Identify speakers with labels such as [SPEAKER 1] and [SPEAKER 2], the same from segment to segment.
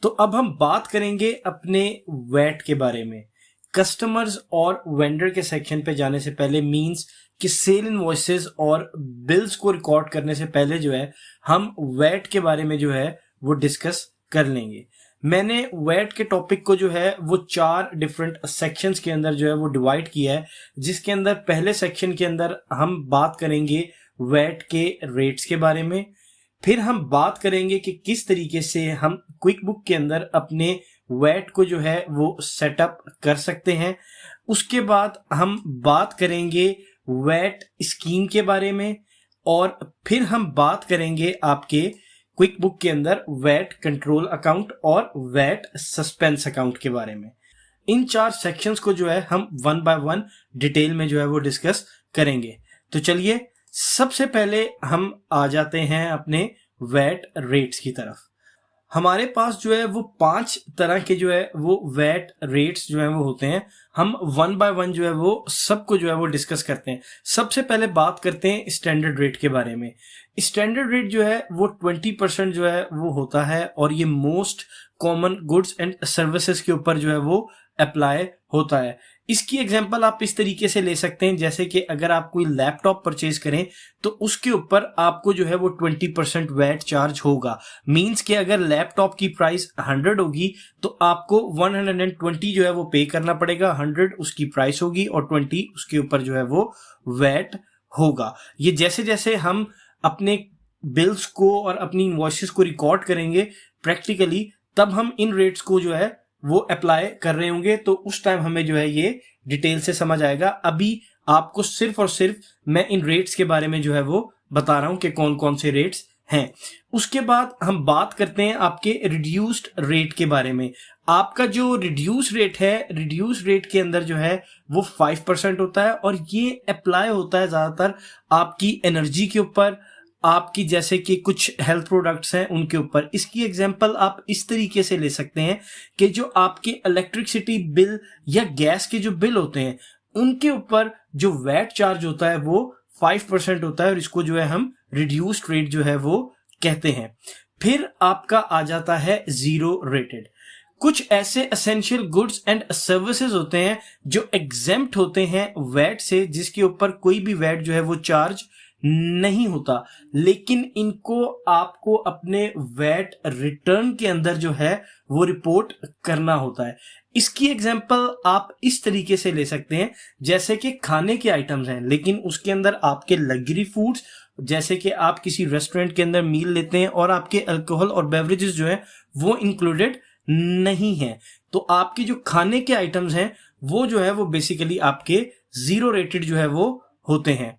[SPEAKER 1] तो अब हम बात करेंगे अपने वैट के बारे में। कस्टमर्स और वेंडर के सेक्शन पे जाने से पहले मींस कि सेल इनवॉइसेस और बिल्स को रिकॉर्ड करने से पहले जो है हम वैट के बारे में जो है वो डिस्कस कर लेंगे। मैंने वैट के टॉपिक को जो है वो 4 डिफरेंट सेक्शंस के अंदर जो है वो डिवाइड किया है, जिसके अंदर पहले सेक्शन के अंदर हम बात करेंगे वैट के रेट्स के बारे में। फिर हम बात करेंगे कि किस तरीके से हम क्विक बुक के अंदर अपने वैट को जो है वो सेटअप कर सकते हैं। उसके बाद हम बात करेंगे वैट स्कीम के बारे में और फिर हम बात करेंगे आपके क्विक बुक के अंदर वैट कंट्रोल अकाउंट और वैट सस्पेंस अकाउंट के बारे में। इन 4 सेक्शंस को जो है हम 1 बाय 1 डिटेल में जो है वो डिस्कस करेंगे। तो चलिए सबसे पहले हम आ जाते हैं अपने वैट रेट्स की तरफ। हमारे पास जो है वो 5 तरह के जो है वो वैट रेट्स जो है वो होते हैं। हम 1 बाय 1 जो है वो सबको जो है वो डिस्कस करते हैं। सबसे पहले बात करते हैं स्टैंडर्ड रेट के बारे में। स्टैंडर्ड रेट जो है वो 20% जो है वो होता है और ये most common goods and services के ऊपर जो है वो अप्लाई होता है। इसकी एग्जांपल आप इस तरीके से ले सकते हैं, जैसे कि अगर आप कोई लैपटॉप परचेज करें तो उसके ऊपर आपको जो है वो 20% वैट चार्ज होगा। मींस कि अगर लैपटॉप की प्राइस 100 होगी तो आपको 120 जो है वो पे करना पड़ेगा। 100 उसकी प्राइस होगी और 20 उसके ऊपर जो है वो वैट होगा। ये जैसे जैसे हम अपने बिल्स को और अपनी इनवॉइसेस को रिकॉर्ड करेंगे प्रैक्टिकली, तब हम इन रेट्स को जो है वो अप्लाई कर रहे होंगे, तो उस टाइम हमें जो है ये डिटेल से समझ आएगा। अभी आपको सिर्फ और सिर्फ मैं इन रेट्स के बारे में जो है वो बता रहा हूं कि कौन कौन से रेट्स हैं। उसके बाद हम बात करते हैं आपके रिड्यूस्ड रेट के बारे में। आपका जो रिड्यूस रेट है, रिड्यूस रेट के अंदर जो है वो 5% होता है और ये अप्लाई होता है ज्यादातर आपकी एनर्जी के ऊपर, आपकी जैसे कि कुछ हेल्थ प्रोडक्ट्स हैं उनके ऊपर। इसकी एग्जांपल आप इस तरीके से ले सकते हैं कि जो आपके इलेक्ट्रिसिटी बिल या गैस के जो बिल होते हैं उनके ऊपर जो वैट चार्ज होता है वो 5% होता है और इसको जो है हम रिड्यूस्ड रेट जो है वो कहते हैं। फिर आपका आ जाता है जीरो रेटेड। कुछ ऐसे एसेंशियल गुड्स एंड सर्विसेज होते हैं जो एग्जेम्प्ट होते हैं वैट से, जिसके ऊपर कोई भी वैट जो है वो चार्ज नहीं होता, लेकिन इनको आपको अपने वैट रिटर्न के अंदर जो है वो रिपोर्ट करना होता है। इसकी एग्जांपल आप इस तरीके से ले सकते हैं, जैसे कि खाने के आइटम्स हैं लेकिन उसके अंदर आपके लग्जरी फूड्स, जैसे कि आप किसी रेस्टोरेंट के अंदर मील लेते हैं और आपके अल्कोहल और बेवरेजेस जो है वो इंक्लूडेड नहीं है, तो आपके जो खाने के आइटम्स हैं वो जो है वो बेसिकली आपके जीरो रेटेड जो है वो होते हैं।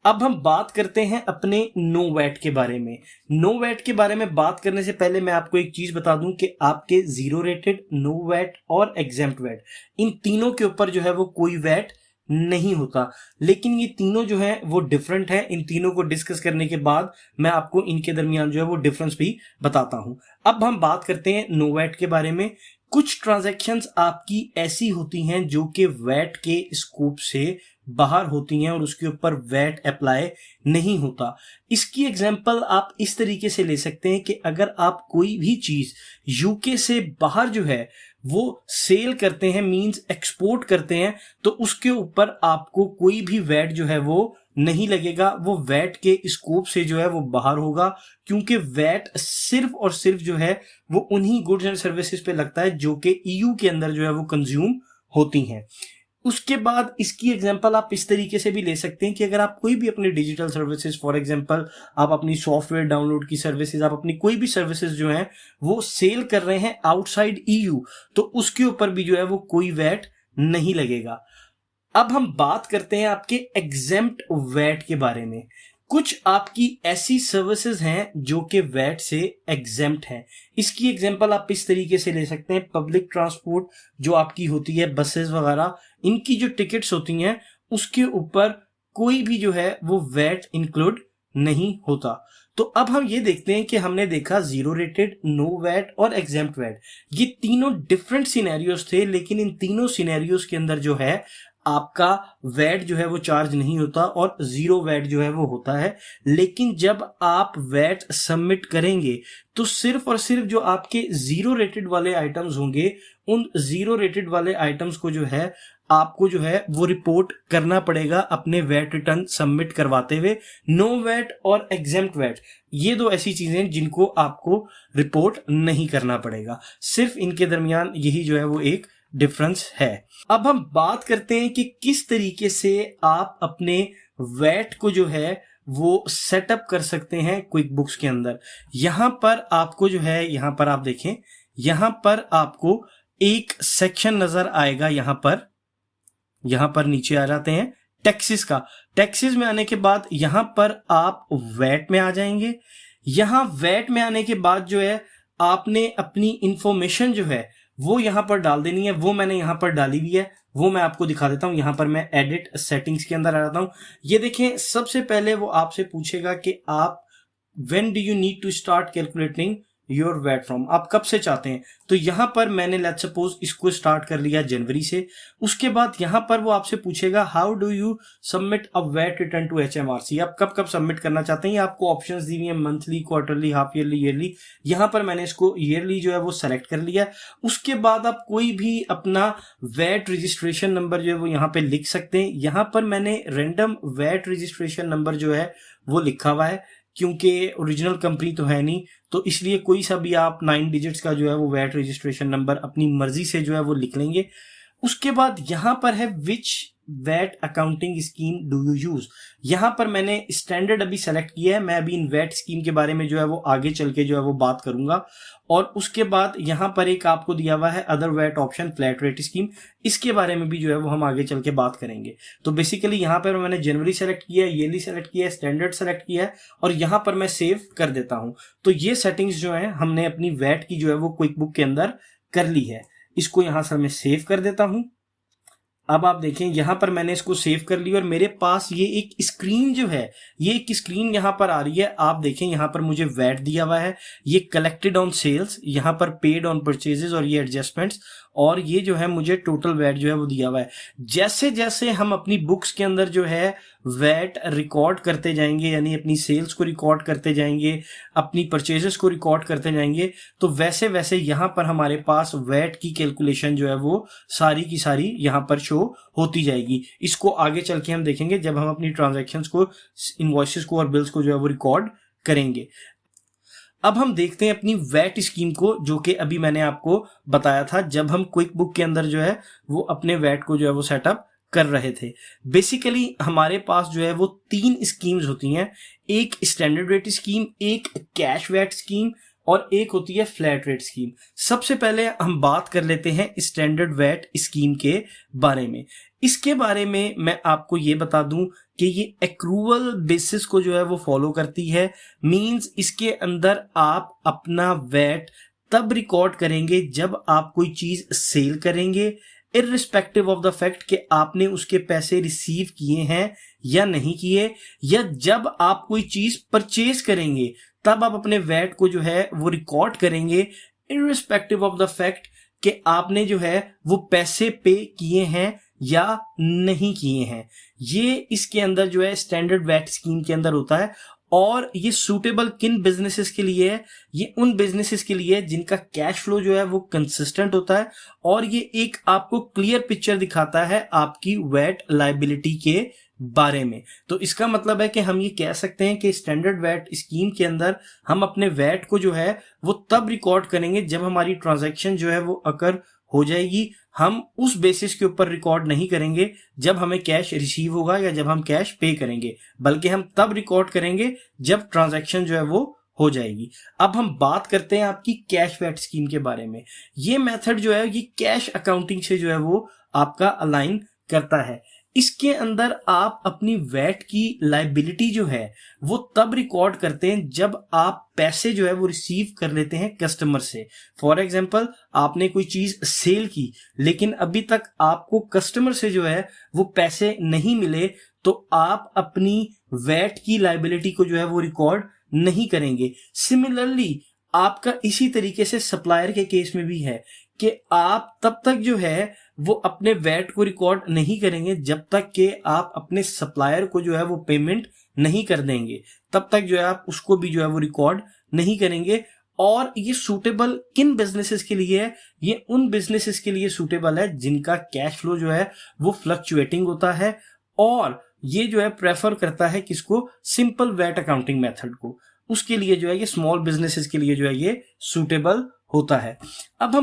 [SPEAKER 1] अब हम बात करते हैं अपने नो वैट के बारे में। नो वैट के बारे में बात करने से पहले मैं आपको एक चीज बता दूं कि आपके जीरो रेटेड, नो वैट और एग्जेम्प्ट वैट, इन तीनों के ऊपर जो है वो कोई वैट नहीं होता, लेकिन ये तीनों जो है वो डिफरेंट है। इन तीनों को डिस्कस करने के बाद मैं आपको इनके दरमियान जो है वो डिफरेंस भी बताता हूं। अब हम बात करते हैं नो वैट के बारे में। कुछ ट्रांजैक्शंस आपकी ऐसी होती हैं जो कि वैट के स्कोप से बाहर होती हैं और उसके ऊपर वैट अप्लाई नहीं होता। इसकी एग्जांपल आप इस तरीके से ले सकते हैं कि अगर आप कोई भी चीज यूके से बाहर जो है वो सेल करते हैं, मींस एक्सपोर्ट करते हैं, तो उसके ऊपर आपको कोई भी वैट जो है वो नहीं लगेगा। वो वैट के स्कोप से जो है वो बाहर होगा, क्योंकि वैट सिर्फ और सिर्फ जो है वो उन्हीं गुड्स एंड सर्विसेज पे लगता है जो कि ईयू के अंदर जो है वो कंज्यूम होती हैं। उसके बाद इसकी एग्जांपल आप इस तरीके से भी ले सकते हैं कि अगर आप कोई भी अपनी डिजिटल सर्विसेज, फॉर एग्जांपल आप अपनी सॉफ्टवेयर डाउनलोड की सर्विसेज, आप अपनी कोई भी सर्विसेज जो हैं वो सेल कर रहे हैं आउटसाइड ईयू, तो उसके ऊपर भी जो है वो कोई वैट नहीं लगेगा। अब हम बात करते हैं आपके एग्जेम्प्ट वैट के बारे में। कुछ आपकी ऐसी सर्विसेज हैं जो कि वैट से एग्जेम्प्ट हैं। इसकी एग्जांपल आप इस तरीके से ले सकते हैं, पब्लिक ट्रांसपोर्ट जो आपकी होती है, बसेस वगैरह, इनकी जो टिकट्स होती हैं उसके ऊपर कोई भी जो है वो वैट इंक्लूड नहीं होता। तो अब हम ये देखते हैं कि हमने देखा जीरो रेटेड, नो वैट और एग्जेम्प्ट वैट। ये तीनों डिफरेंट सिनेरियोस थे, लेकिन इन तीनों सिनेरियोस के अंदर जो है आपका वैट जो है वो चार्ज नहीं होता और जीरो वैट जो है वो होता है। लेकिन जब आप वैट सबमिट करेंगे तो सिर्फ और सिर्फ जो आपके जीरो रेटेड वाले आइटम्स होंगे, उन जीरो रेटेड वाले आइटम्स को जो है आपको जो है वो रिपोर्ट करना पड़ेगा अपने वैट रिटर्न सबमिट करवाते हुए। नो वैट और एग्जेम्प्ट वैट, ये दो ऐसी चीजें जिनको आपको रिपोर्ट नहीं करना पड़ेगा। सिर्फ इनके दरमियान यही जो है वो एक डिफरेंस है। अब हम बात करते हैं कि किस तरीके से आप अपने वैट को जो है वो सेटअप कर सकते हैं क्विक बुक्स के अंदर। यहां पर आपको जो है, यहां पर आप देखें, यहां पर आपको एक सेक्शन नजर आएगा। यहां पर नीचे आ जाते हैं टैक्सेस का। टैक्सेस में आने के बाद यहां पर आप वैट में आ जाएंगे। यहां वैट में आने के बाद जो है आपने अपनी इंफॉर्मेशन जो है वो यहां पर डाल देनी है। वो मैंने यहां पर डाली हुई है, वो मैं आपको दिखा देता हूं। यहां पर मैं एडिट सेटिंग्स के अंदर आ जाता हूं। ये देखें, सबसे पहले वो आपसे पूछेगा कि आप when do you need to start calculating your VAT from, आप कब से चाहते हैं। तो यहां पर मैंने लेट्स सपोज इसको स्टार्ट कर लिया जनवरी से। उसके बाद यहां पर वो आपसे पूछेगा how do you submit a VAT return to HMRC, आप कब कब सबमिट करना चाहते हैं। आपको ऑप्शंस दी हुई है, monthly, quarterly, half yearly, yearly. यहां पर मैंने इसको ईयरली जो है वो सेलेक्ट कर लिया। उसके बाद आप कोई भी अपना वैट रजिस्ट्रेशन नंबर जो है वो यहां पे लिख सकते हैं। यहां पर मैंने रैंडम वैट रजिस्ट्रेशन नंबर जो है वो लिखा हुआ है, क्योंकि ओरिजिनल कंपनी तो है नहीं, तो इसलिए कोई सा भी आप 9 डिजिट्स का जो है वो वैट रजिस्ट्रेशन नंबर अपनी मर्जी से जो है वो लिख लेंगे। उसके बाद यहां पर है which VAT accounting scheme do you use. यहां पर मैंने स्टैंडर्ड अभी सेलेक्ट किया है। मैं अभी इन वैट स्कीम के बारे में जो है वो आगे चल के जो है वो बात करूंगा। और उसके बाद यहां पर एक आपको दिया हुआ है other VAT option flat rate scheme, इसके बारे में भी जो है वो हम आगे चल के बात करेंगे। तो बेसिकली यहां पर मैंने जनवरी सेलेक्ट किया है, ईयरली सेलेक्ट किया है, स्टैंडर्ड सेलेक्ट किया है और यहां पर मैं सेव कर देता हूं। तो ये सेटिंग्स जो है हमने अपनी वैट की जो है वो क्विक बुक के अंदर कर ली है। इसको यहां से मैं सेव कर देता हूं। अब आप देखें, यहां पर मैंने इसको सेव कर लिया और मेरे पास ये एक स्क्रीन जो है, ये एक स्क्रीन यहां पर आ रही है। आप देखें, यहां पर मुझे वैट दिया हुआ है, ये कलेक्टेड ऑन सेल्स, यहां पर पेड ऑन परचेजेस और ये एडजस्टमेंट्स, और ये जो है मुझे टोटल वैट जो है वो दिया हुआ है। जैसे जैसे हम अपनी बुक्स के अंदर जो है वैट रिकॉर्ड करते जाएंगे, यानी अपनी सेल्स को रिकॉर्ड करते जाएंगे, अपनी परचेजेस को रिकॉर्ड करते जाएंगे, तो वैसे वैसे यहां पर हमारे पास वैट की कैलकुलेशन जो है वो सारी की सारी यहां पर शो होती जाएगी। इसको आगे चल के हम देखेंगे जब हम अपनी ट्रांजैक्शंस को, इनवॉइसेस को और बिल्स को जो है वो रिकॉर्ड करेंगे। अब हम देखते हैं अपनी वैट स्कीम को, जो कि अभी मैंने आपको बताया था जब हम क्विक बुक के अंदर जो है वो अपने वैट को जो है वो सेटअप कर रहे थे। बेसिकली हमारे पास जो है वो 3 स्कीम्स होती हैं, एक स्टैंडर्ड रेट स्कीम, एक कैश वैट स्कीम और एक होती है फ्लैट रेट स्कीम। सबसे पहले हम बात कर लेते हैं स्टैंडर्ड वैट स्कीम के बारे में। इसके बारे में मैं आपको ये बता दूं कि ये एक्रूवल बेसिस को जो है वो फॉलो करती है। मींस इसके अंदर आप अपना वैट तब रिकॉर्ड करेंगे जब आप कोई चीज सेल करेंगे, इररिस्पेक्टिव ऑफ द फैक्ट कि आपने उसके पैसे रिसीव किए हैं या नहीं किए, या जब आप कोई चीज परचेज करेंगे तब आप अपने वैट को जो है वो रिकॉर्ड करेंगे, इररिस्पेक्टिव ऑफ द फैक्ट कि आपने जो है वो पैसे पे किए हैं या नहीं किए हैं। ये इसके अंदर जो है स्टैंडर्ड वैट स्कीम के अंदर होता है। और ये सूटेबल किन बिजनेसेस के लिए है? ये उन बिजनेसेस के लिए है जिनका कैश फ्लो जो है वो कंसिस्टेंट होता है और ये एक आपको क्लियर पिक्चर दिखाता है आपकी वैट लायबिलिटी के बारे में। तो इसका मतलब है कि हम ये कह सकते हैं कि स्टैंडर्ड वैट स्कीम के अंदर हम अपने वैट को जो है वो तब रिकॉर्ड करेंगे जब हमारी ट्रांजैक्शन जो है वो अकर हो जाएगी। हम उस बेसिस के ऊपर रिकॉर्ड नहीं करेंगे जब हमें कैश रिसीव होगा या जब हम कैश पे करेंगे, बल्कि हम तब रिकॉर्ड करेंगे जब ट्रांजैक्शन जो है वो हो जाएगी। अब हम बात करते हैं आपकी कैश वैट स्कीम के बारे में। ये मेथड जो है ये कैश अकाउंटिंग से जो है वो आपका अलाइन करता है। इसके अंदर आप अपनी वैट की लायबिलिटी जो है वो तब रिकॉर्ड करते हैं जब आप पैसे जो है वो रिसीव कर लेते हैं कस्टमर से। फॉर एग्जांपल, आपने कोई चीज सेल की लेकिन अभी तक आपको कस्टमर से जो है वो पैसे नहीं मिले, तो आप अपनी वैट की लायबिलिटी को जो है वो रिकॉर्ड नहीं करेंगे। सिमिलरली आपका इसी तरीके से सप्लायर के केस में भी है कि आप तब तक जो है वो अपने वैट को रिकॉर्ड नहीं करेंगे जब तक कि आप अपने सप्लायर को जो है वो पेमेंट नहीं कर देंगे, तब तक जो है आप उसको भी जो है वो रिकॉर्ड नहीं करेंगे। और ये सूटेबल किन बिजनेसेस के लिए है? ये उन बिजनेसेस के लिए सूटेबल है जिनका कैश फ्लो जो है वो फ्लक्चुएटिंग होता है, और ये जो है प्रेफर करता है किसको? सिंपल वैट अकाउंटिंग मेथड को। उसके लिए जो है ये स्मॉल बिजनेसेस के लिए जो है ये सूटेबल होता है। अब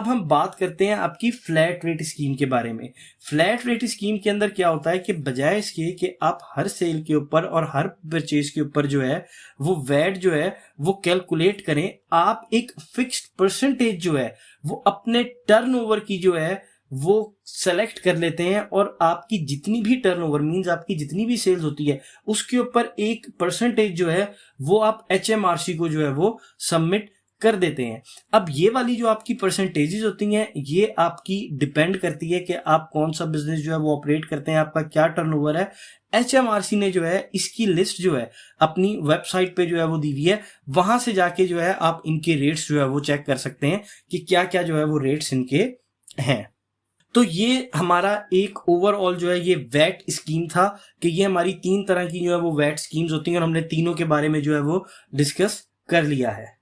[SPEAKER 1] हम बात करते हैं आपकी फ्लैट रेट स्कीम के बारे में। फ्लैट रेट स्कीम के अंदर क्या होता है कि बजाय इसके कि आप हर सेल के ऊपर और हर परचेज के ऊपर जो है वो वैट जो है वो कैलकुलेट करें, आप एक फिक्स्ड परसेंटेज जो है वो अपने टर्नओवर की जो है वो सेलेक्ट कर लेते हैं, और आपकी जितनी भी टर्नओवर मींस आपकी जितनी भी सेल्स होती है उसके ऊपर एक परसेंटेज जो है वो आप HMRC को जो है वो सबमिट कर देते हैं। अब ये वाली जो आपकी परसेंटेजेस होती हैं ये आपकी डिपेंड करती है कि आप कौन सा बिजनेस जो है वो ऑपरेट करते हैं, आपका क्या टर्नओवर है। HMRC ने जो है इसकी लिस्ट जो है अपनी वेबसाइट पे जो है वो दी हुई है, वहां से जाके जो है आप इनके रेट्स जो है वो चेक कर सकते हैं कि क्या क्या जो है वो रेट्स इनके हैं। तो ये हमारा एक ओवरऑल जो है ये वैट स्कीम था कि ये हमारी 3 तरह की जो है वो वैट स्कीम्स होती हैं, और हमने तीनों के बारे में जो है वो डिस्कस कर लिया है।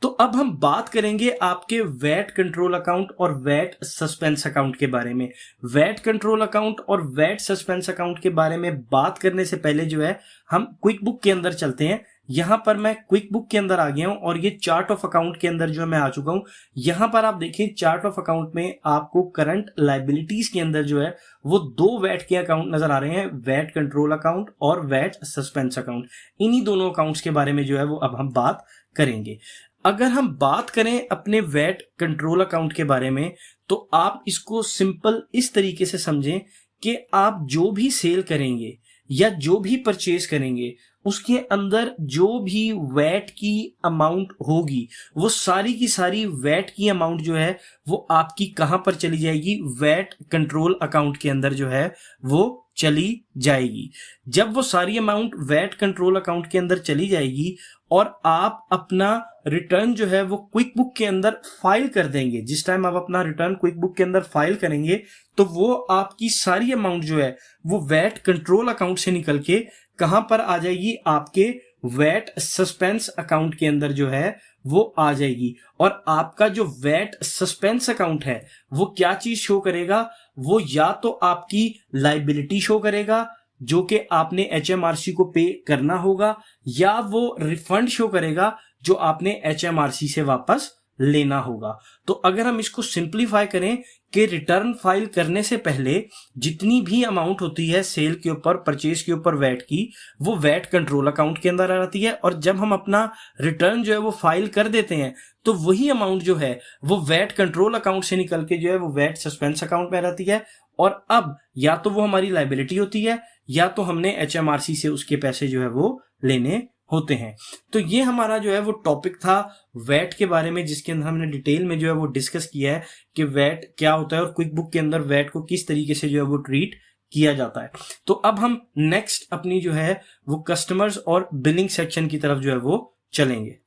[SPEAKER 1] तो अब हम बात करेंगे आपके वैट कंट्रोल अकाउंट और वैट सस्पेंस अकाउंट के बारे में। वैट कंट्रोल अकाउंट और वैट सस्पेंस अकाउंट के बारे में बात करने से पहले जो है हम क्विक बुक के अंदर चलते हैं। यहां पर मैं क्विक बुक के अंदर आ गया हूं और ये चार्ट ऑफ अकाउंट के अंदर जो है मैं आ चुका हूं। यहां पर आप देखें चार्ट ऑफ अकाउंट में आपको करंट लाइबिलिटीज के अंदर जो है वो 2 वैट के अकाउंट नजर आ रहे हैं, वैट कंट्रोल अकाउंट और वैट सस्पेंस अकाउंट। इन्हीं दोनों अकाउंट्स के बारे में जो है वो अब हम बात करेंगे। अगर हम बात करें अपने वैट कंट्रोल अकाउंट के बारे में तो आप इसको सिंपल इस तरीके से समझें कि आप जो भी सेल करेंगे या जो भी परचेज करेंगे उसके अंदर जो भी वैट की अमाउंट होगी वो सारी की सारी वैट की अमाउंट जो है वो आपकी कहां पर चली जाएगी? वैट कंट्रोल अकाउंट के अंदर जो है वो चली जाएगी। जब वो सारी अमाउंट वैट कंट्रोल अकाउंट के अंदर चली जाएगी और आप अपना रिटर्न जो है वो क्विक बुक के अंदर फाइल कर देंगे, जिस टाइम आप अपना रिटर्न क्विक बुक के अंदर फाइल करेंगे तो वो आपकी सारी अमाउंट जो है वो वैट कंट्रोल अकाउंट से निकल के कहां पर आ जाएगी? आपके वैट सस्पेंस अकाउंट के अंदर जो है वो आ जाएगी। और आपका जो वैट सस्पेंस अकाउंट है वो क्या चीज शो करेगा? वो या तो आपकी लाइबिलिटी शो करेगा जो कि आपने HMRC को पे करना होगा, या वो रिफंड शो करेगा जो आपने HMRC से वापस लेना होगा। तो अगर हम इसको सिंप्लीफाई करें कि रिटर्न फाइल करने से पहले जितनी भी अमाउंट होती है सेल के ऊपर परचेज के ऊपर वैट की, वो वैट कंट्रोल अकाउंट के अंदर आ जाती है, और जब हम अपना रिटर्न जो है वो फाइल कर देते हैं तो वही अमाउंट जो है वो वैट कंट्रोल अकाउंट से निकल के जो है वो वैट सस्पेंस अकाउंट में रहती है। और अब या तो वो हमारी लाइबिलिटी होती है या तो हमने HMRC से उसके पैसे जो है वो लेने होते हैं। तो ये हमारा जो है वो टॉपिक था वैट के बारे में, जिसके अंदर हमने डिटेल में जो है वो डिस्कस किया है कि वैट क्या होता है और क्विक बुक के अंदर वैट को किस तरीके से जो है वो ट्रीट किया जाता है। तो अब हम नेक्स्ट अपनी जो है वो कस्टमर्स और बिलिंग सेक्शन की तरफ जो है वो चलेंगे।